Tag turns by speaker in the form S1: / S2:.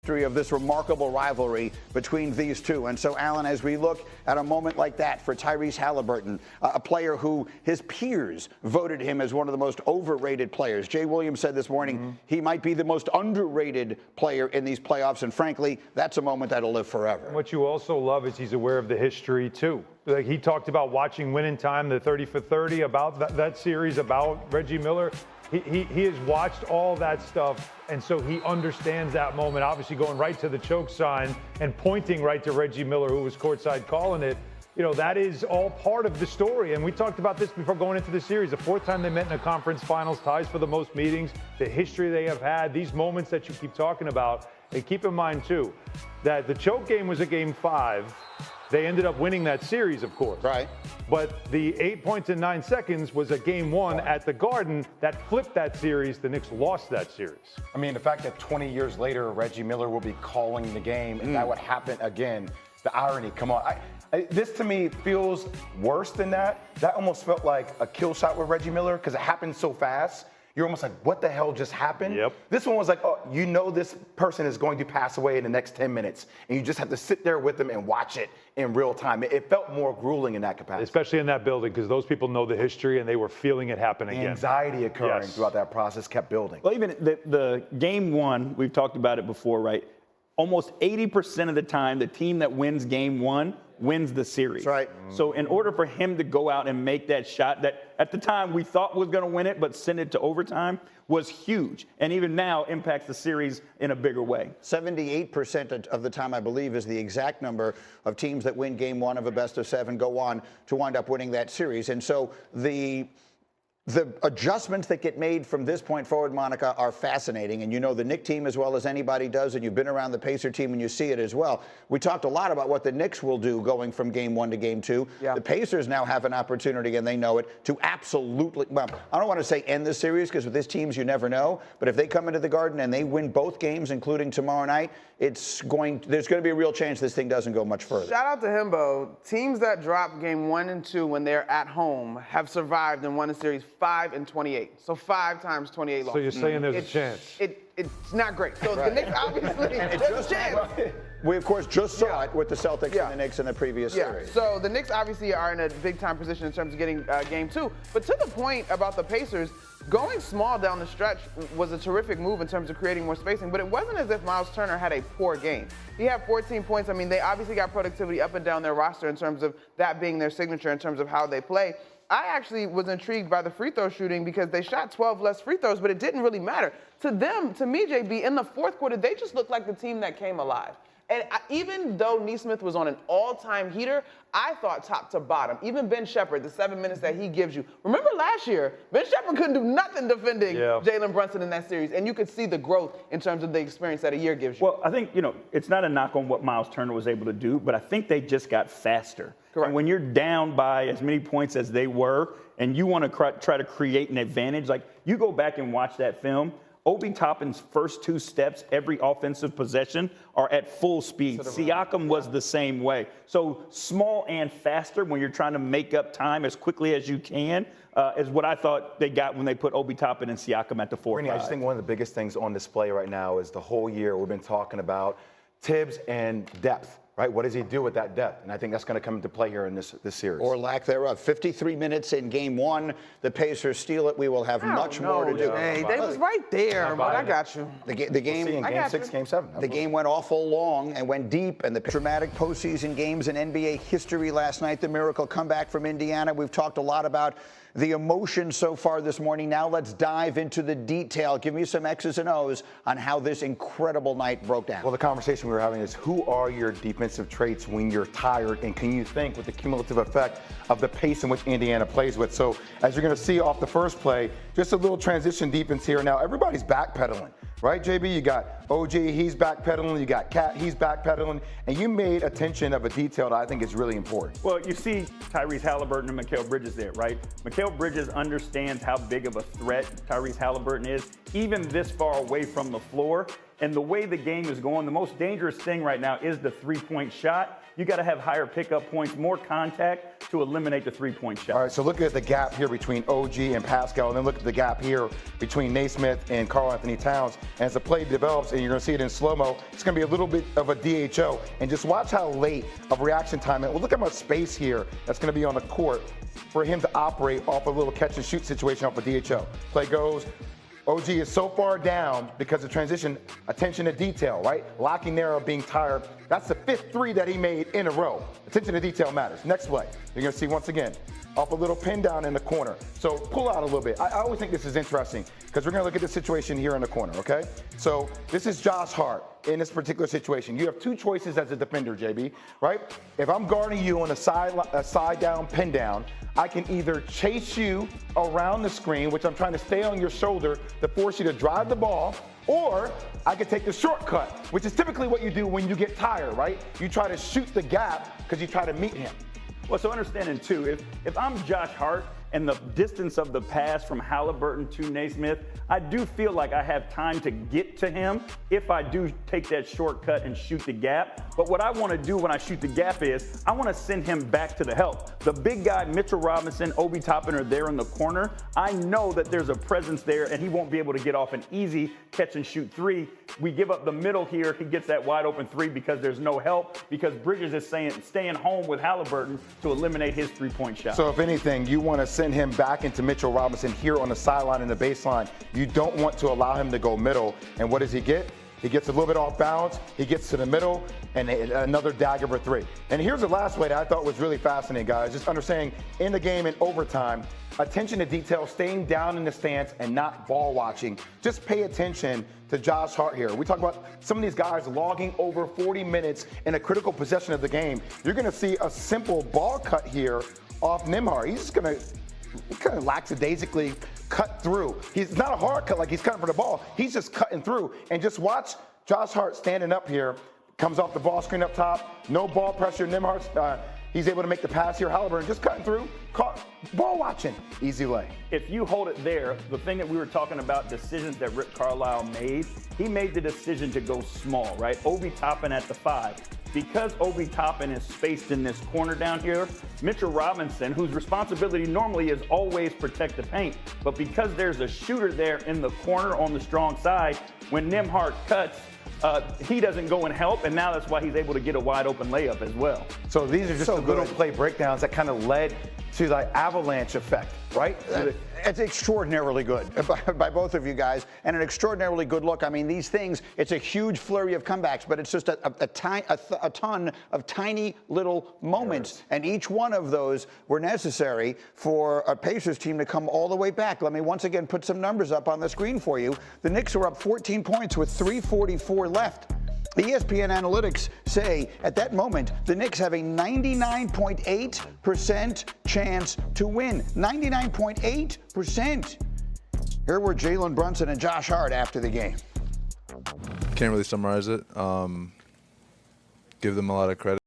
S1: history of this remarkable rivalry between these two. And so, Alan, as we look at a moment like that for Tyrese Haliburton, a player who his peers voted him as one of the most overrated players. Jay Williams said this morning he might be the most underrated player in these playoffs, and frankly, that's a moment that'll live forever.
S2: And what you also love is he's aware of the history, too. Like he talked about watching Winning Time, the 30 for 30, about that series, about Reggie Miller. He has watched all that stuff, and so he understands that moment, obviously going right to the choke sign and pointing right to Reggie Miller, who was courtside calling it. You know, that is all part of the story, and we talked about this before going into the series. The fourth time they met in a conference finals, ties for the most meetings, the history they have had, these moments that you keep talking about. And keep in mind, too, that the choke game was a Game 5. They ended up winning that series, of course.
S1: Right.
S2: But the 8 points in 9 seconds was a Game 1 at the Garden that flipped that series. The Knicks lost that series.
S3: I mean, the fact that 20 years later, Reggie Miller will be calling the game, and that would happen again. The irony, come on. This to me feels worse than that. That almost felt like a kill shot with Reggie Miller because it happened so fast. You're almost like, what the hell just happened?
S2: Yep.
S3: This one was like, oh, you know this person is going to pass away in the next 10 minutes, and you just have to sit there with them and watch it in real time. It felt more grueling in that capacity.
S2: Especially in that building, because those people know the history, and they were feeling it happen again.
S3: The anxiety occurring throughout that process kept building.
S4: Well, even the Game 1, we've talked about it before, right? Almost 80% of the time, the team that wins Game 1 wins the series.
S1: That's right.
S4: So in order for him to go out and make that shot that at the time we thought was going to win it but send it to overtime was huge. And even now impacts the series in a bigger way.
S1: 78% of the time, I believe, is the exact number of teams that win Game 1 of a best-of-7 go on to wind up winning that series. And so the adjustments that get made from this point forward, Monica, are fascinating. And you know the Knicks team as well as anybody does, and you've been around the Pacer team and you see it as well. We talked a lot about what the Knicks will do going from Game 1 to Game 2. Yeah. The Pacers now have an opportunity, and they know it, to absolutely, well, I don't want to say end the series, because with these teams you never know, but if they come into the Garden and they win both games, including tomorrow night, there's going to be a real chance this thing doesn't go much further.
S5: Shout out to Himbo. Teams that drop Game 1 and 2 when they're at home have survived and won a series 5-28. So 5 times 28 losses.
S2: So you're saying there's a chance?
S5: It's not great. So the Knicks obviously, there's a chance.
S1: We, of course, just saw it with the Celtics and the Knicks in the previous series.
S5: So the Knicks obviously are in a big-time position in terms of getting Game 2. But to the point about the Pacers, going small down the stretch was a terrific move in terms of creating more spacing, but it wasn't as if Miles Turner had a poor game. He had 14 points. I mean, they obviously got productivity up and down their roster in terms of that being their signature in terms of how they play. I actually was intrigued by the free throw shooting because they shot 12 less free throws, but it didn't really matter. To them, to me, JB, in the fourth quarter, they just looked like the team that came alive. And even though Nesmith was on an all-time heater, I thought top to bottom, even Ben Shepherd, the 7 minutes that he gives you. Remember last year, Ben Shepherd couldn't do nothing defending Jalen Brunson in that series, and you could see the growth in terms of the experience that a year gives you.
S4: Well, I think, it's not a knock on what Miles Turner was able to do, but I think they just got faster.
S5: Correct.
S4: And when you're down by as many points as they were, and you want to try to create an advantage, like you go back and watch that film, Obi Toppin's first 2 steps every offensive possession are at full speed. Siakam was the same way. So small and faster when you're trying to make up time as quickly as you can is what I thought they got when they put Obi Toppin and Siakam at the 4-5.
S3: I just think one of the biggest things on display right now is the whole year we've been talking about Tibbs and depth. Right? What does he do with that depth? And I think that's going to come into play here in this series.
S1: Or lack thereof. 53 minutes in Game 1. The Pacers steal it. We will have much more to do.
S5: Hey, they was right there, but I got you.
S1: The game,
S3: we'll see in Game 6, Game 7.
S1: The game went awful long and went deep, and the dramatic postseason games in NBA history last night. The miracle comeback from Indiana. We've talked a lot about the emotion so far this morning. Now let's dive into the detail. Give me some X's and O's on how this incredible night broke down.
S3: Well, the conversation we were having is who are your defensive traits when you're tired, and can you think with the cumulative effect of the pace in which Indiana plays with? So as you're going to see off the first play, just a little transition defense here. Now everybody's backpedaling. Right, JB? You got OG, he's backpedaling. You got Cat, he's backpedaling. And you made attention of a detail that I think is really important.
S4: Well, you see Tyrese Haliburton and Mikal Bridges there, right? Mikal Bridges understands how big of a threat Tyrese Haliburton is, even this far away from the floor. And the way the game is going, the most dangerous thing right now is the three-point shot. You got to have higher pickup points, more contact to eliminate the three-point shot.
S3: All right, so look at the gap here between OG and Pascal, and then look at the gap here between Naismith and Karl Anthony Towns. And as the play develops, and you're going to see it in slow-mo. It's going to be a little bit of a DHO. And just watch how late of reaction time. Well, look how much space here that's going to be on the court for him to operate off a little catch-and-shoot situation off a DHO. Play goes. OG is so far down because of transition, attention to detail, right? Locking there or being tired. That's the 5th three that he made in a row. Attention to detail matters. Next play, you're going to see once again, off a little pin down in the corner. So pull out a little bit. I always think this is interesting because we're going to look at the situation here in the corner, okay? So this is Josh Hart in this particular situation. You have two choices as a defender, JB, right? If I'm guarding you on a side down, pin down, I can either chase you around the screen, which I'm trying to stay on your shoulder to force you to drive the ball, or I could take the shortcut, which is typically what you do when you get tired, right? You try to shoot the gap because you try to meet him.
S4: Well, so understanding too, if I'm Josh Hart and the distance of the pass from Haliburton to Naismith, I do feel like I have time to get to him if I do take that shortcut and shoot the gap. But what I want to do when I shoot the gap is I want to send him back to the help. The big guy, Mitchell Robinson, Obi Toppin are there in the corner. I know that there's a presence there and he won't be able to get off an easy catch and shoot three. We give up the middle here. He gets that wide open three because there's no help, because Bridges is staying home with Haliburton to eliminate his three-point shot.
S3: So if anything, you want to send him back into Mitchell Robinson here on the sideline in the baseline. You don't want to allow him to go middle. And what does he get? He gets a little bit off balance. He gets to the middle and another dagger for three. And here's the last play that I thought was really fascinating, guys. Just understanding in the game in overtime, attention to detail, staying down in the stance and not ball watching. Just pay attention to Josh Hart here. We talk about some of these guys logging over 40 minutes in a critical possession of the game. You're going to see a simple ball cut here off Nembhard. He's just going to kind of lackadaisically cut through. He's not a hard cut like he's cutting for the ball. He's just cutting through. And just watch Josh Hart standing up here. Comes off the ball screen up top. No ball pressure. Nembhard, he's able to make the pass here. Haliburton just cutting through. Caught ball watching. Easy lay.
S4: If you hold it there, the thing that we were talking about, decisions that Rick Carlisle made, he made the decision to go small, right? Obi Toppin at the 5. Because Obi Toppin is spaced in this corner down here, Mitchell Robinson, whose responsibility normally is always protect the paint, but because there's a shooter there in the corner on the strong side, when Nembhard cuts, he doesn't go and help, and now that's why he's able to get a wide open layup as well.
S3: So these are just the little play breakdowns that kind of led to the avalanche effect, right?
S1: It's extraordinarily good by both of you guys, and an extraordinarily good look. I mean, these things, it's a huge flurry of comebacks, but it's just a ton of tiny little moments, and each one of those were necessary for a Pacers team to come all the way back. Let me once again put some numbers up on the screen for you. The Knicks were up 14 points with 3:44 left. ESPN analytics say at that moment, the Knicks have a 99.8% chance to win. 99.8%. Here were Jalen Brunson and Josh Hart after the game.
S6: Can't really summarize it. Give them a lot of credit.